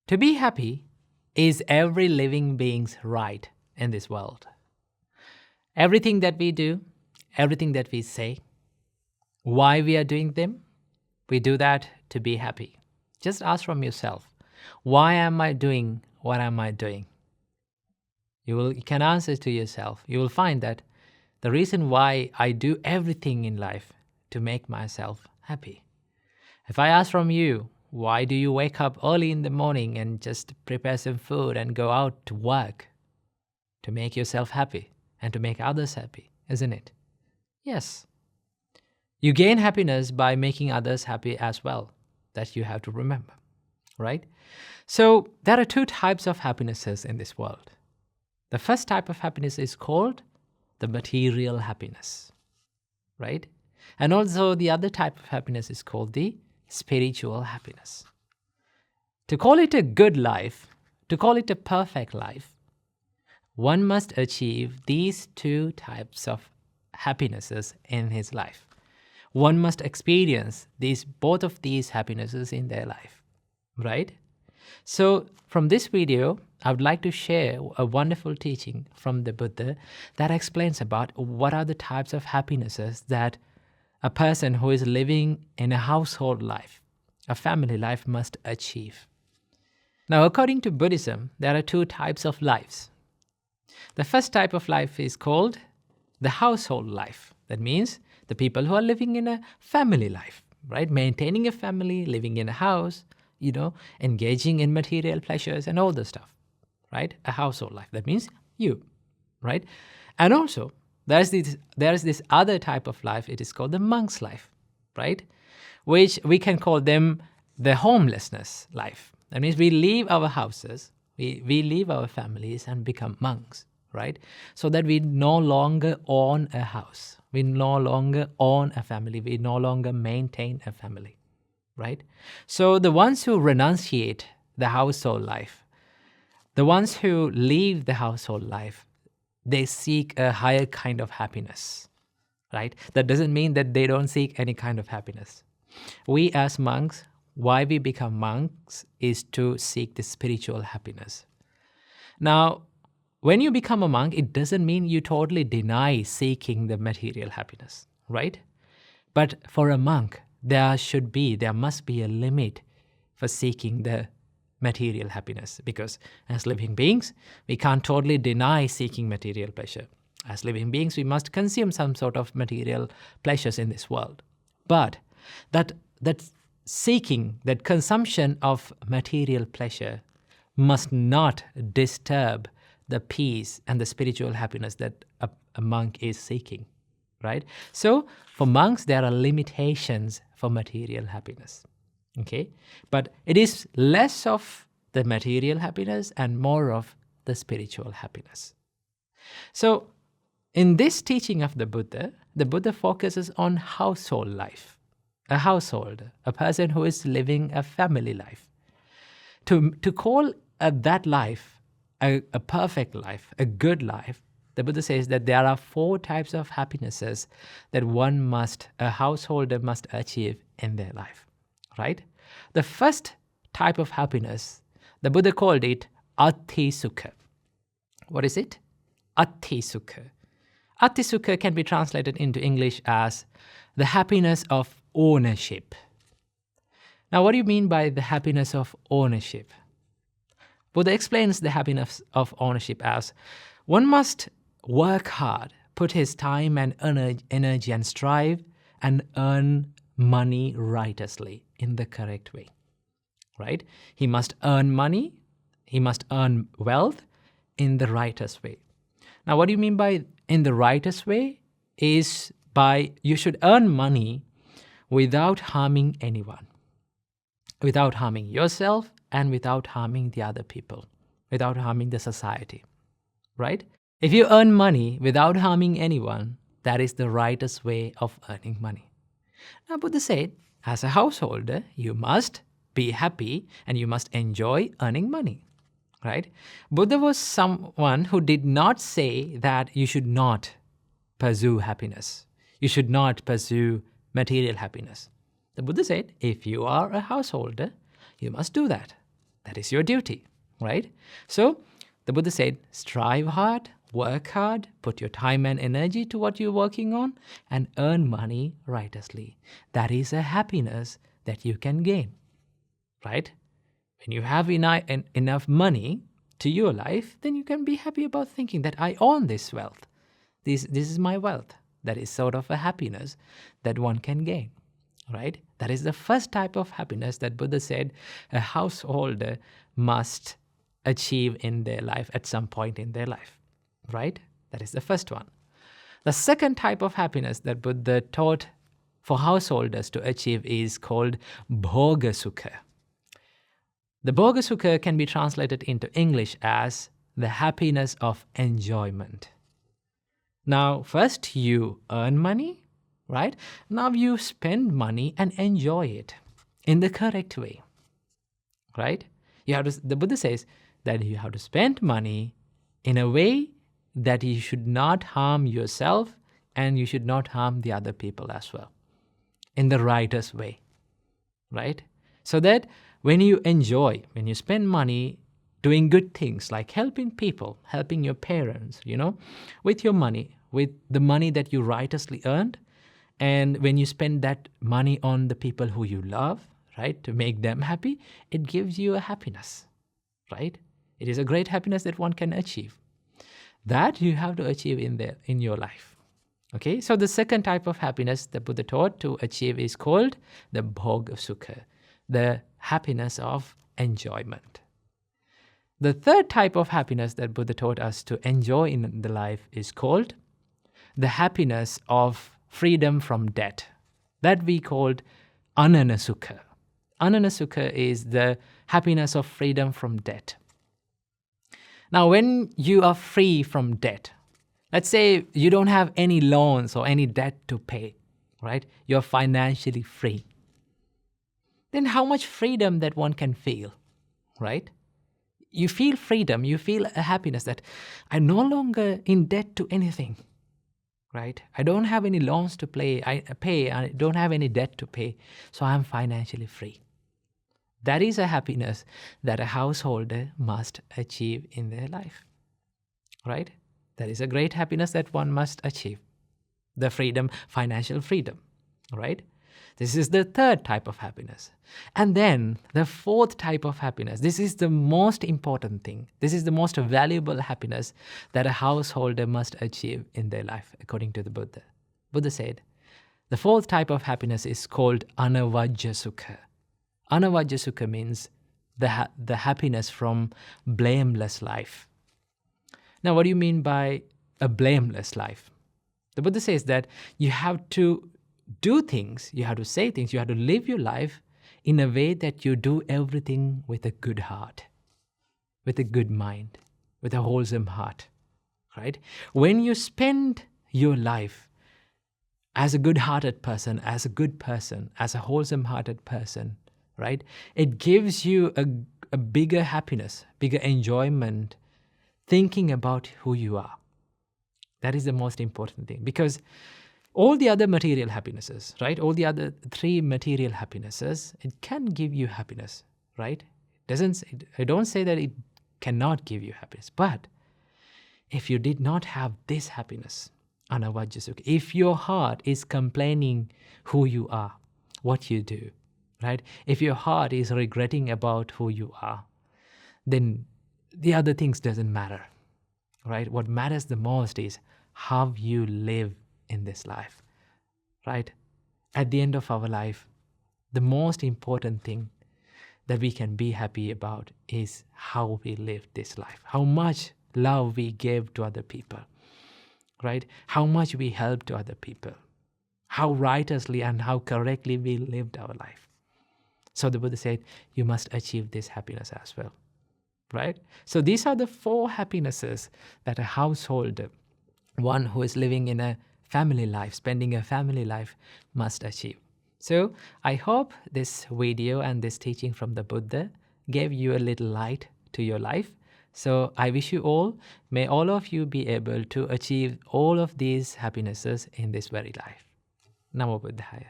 To be happy is every living being's right in this world. Everything that we do, everything that we say, why we are doing them, we do that to be happy. Just ask from yourself, why am I doing what am I doing? You can answer to yourself. You will find that the reason why I do everything in life to make myself happy. If I ask from you, why do you wake up early in the morning and just prepare some food and go out to work? To make yourself happy and to make others happy, isn't it? Yes. You gain happiness by making others happy as well. That you have to remember, right? So there are two types of happinesses in this world. The first type of happiness is called the material happiness, right? And also the other type of happiness is called the spiritual happiness. To call it a good life, to call it a perfect life, one must achieve these two types of happinesses in his life. One must experience both of these happinesses in their life, right? So from this video, I would like to share a wonderful teaching from the Buddha that explains about what are the types of happinesses that a person who is living in a household life, a family life, must achieve. Now, according to Buddhism, there are two types of lives. The first type of life is called the household life. That means the people who are living in a family life, right? Maintaining a family, living in a house, engaging in material pleasures and all the stuff, right? A household life. That means you, right? And also, there is this other type of life. It is called the monk's life, right? Which we can call them the homelessness life. That means we leave our houses, we leave our families and become monks, right? So that we no longer own a house. We no longer own a family. We no longer maintain a family, right? So the ones who renunciate the household life, the ones who leave the household life, they seek a higher kind of happiness, right? That doesn't mean that they don't seek any kind of happiness. We as monks, why we become monks is to seek the spiritual happiness. Now, when you become a monk, it doesn't mean you totally deny seeking the material happiness, right? But for a monk, there must be a limit for seeking the material happiness, because as living beings, we can't totally deny seeking material pleasure. As living beings, we must consume some sort of material pleasures in this world. But that seeking, that consumption of material pleasure must not disturb the peace and the spiritual happiness that a monk is seeking, right? So for monks, there are limitations for material happiness, okay? But it is less of the material happiness and more of the spiritual happiness. So in this teaching of the Buddha focuses on household life, a household, a person who is living a family life. To call that life a perfect life, a good life, the Buddha says that there are 4 types of happinesses that a householder must achieve in their life, right? The first type of happiness, the Buddha called it Ati Sukha. What is it? Ati Sukha. Ati Sukha can be translated into English as the happiness of ownership. Now, what do you mean by the happiness of ownership? Buddha explains the happiness of ownership as one must work hard, put his time and energy and strive and earn money righteously in the correct way, right? He must earn money, he must earn wealth in the righteous way. Now, what do you mean by in the righteous way? Is by you should earn money without harming anyone, without harming yourself, and without harming the other people, without harming the society, right? If you earn money without harming anyone, that is the righteous way of earning money. Now, Buddha said, as a householder, you must be happy and you must enjoy earning money, right? Buddha was someone who did not say that you should not pursue happiness. You should not pursue material happiness. The Buddha said, if you are a householder, you must do that. That is your duty, right? So the Buddha said, strive hard, work hard, put your time and energy to what you're working on, and earn money righteously. That is a happiness that you can gain, right? When you have enough money to your life, then you can be happy about thinking that I own this wealth. This is my wealth. That is sort of a happiness that one can gain, right? That is the first type of happiness that Buddha said a householder must achieve in their life at some point in their life, right? That is the first one. The second type of happiness that Buddha taught for householders to achieve is called Bhoga Sukha. The Bhoga Sukha can be translated into English as the happiness of enjoyment. Now, first you earn money, right? Now you spend money and enjoy it in the correct way, right? The Buddha says that you have to spend money in a way that you should not harm yourself and you should not harm the other people as well, in the righteous way, right? So that when you spend money doing good things like helping people, helping your parents, with your money, with the money that you righteously earned, and when you spend that money on the people who you love, right, to make them happy, it gives you a happiness, right? It is a great happiness that one can achieve. That you have to achieve in your life. Okay, so the second type of happiness the Buddha taught to achieve is called the Bhoga Sukha, the happiness of enjoyment. The third type of happiness that Buddha taught us to enjoy in the life is called the happiness of freedom from debt. That we called Anana Sukha. Anana Sukha is the happiness of freedom from debt. Now, when you are free from debt, let's say you don't have any loans or any debt to pay, right? You're financially free. Then how much freedom that one can feel, right? You feel freedom, you feel a happiness that I'm no longer in debt to anything, right? I don't have any loans to pay, I don't have any debt to pay, so I'm financially free. That is a happiness that a householder must achieve in their life, right? That is a great happiness that one must achieve. The freedom, financial freedom, right? This is the third type of happiness. And then the fourth type of happiness, this is the most important thing. This is the most valuable happiness that a householder must achieve in their life, according to the Buddha. Buddha said, the fourth type of happiness is called Anavajja Sukha. Anavajja Sukha means the happiness from blameless life. Now, what do you mean by a blameless life? The Buddha says that you have to do things, you have to say things, you have to live your life in a way that you do everything with a good heart, with a good mind, with a wholesome heart, right? When you spend your life as a good-hearted person, as a good person, as a wholesome-hearted person, right? It gives you a bigger happiness, bigger enjoyment, thinking about who you are. That is the most important thing, because all the other material happinesses, right? All the other three material happinesses, it can give you happiness, right? I don't say that it cannot give you happiness, but if you did not have this happiness, Anavajja Sukha, if your heart is complaining who you are, what you do, right? If your heart is regretting about who you are, then the other things doesn't matter, right? What matters the most is how you live in this life, right? At the end of our life, the most important thing that we can be happy about is how we live this life, how much love we give to other people, right? How much we help to other people, how righteously and how correctly we lived our life. So the Buddha said, you must achieve this happiness as well, right? So these are the four happinesses that a householder, one who is living in a family life, spending a family life, must achieve. So I hope this video and this teaching from the Buddha gave you a little light to your life. So I wish you all, may all of you be able to achieve all of these happinesses in this very life. Namo Buddhaya.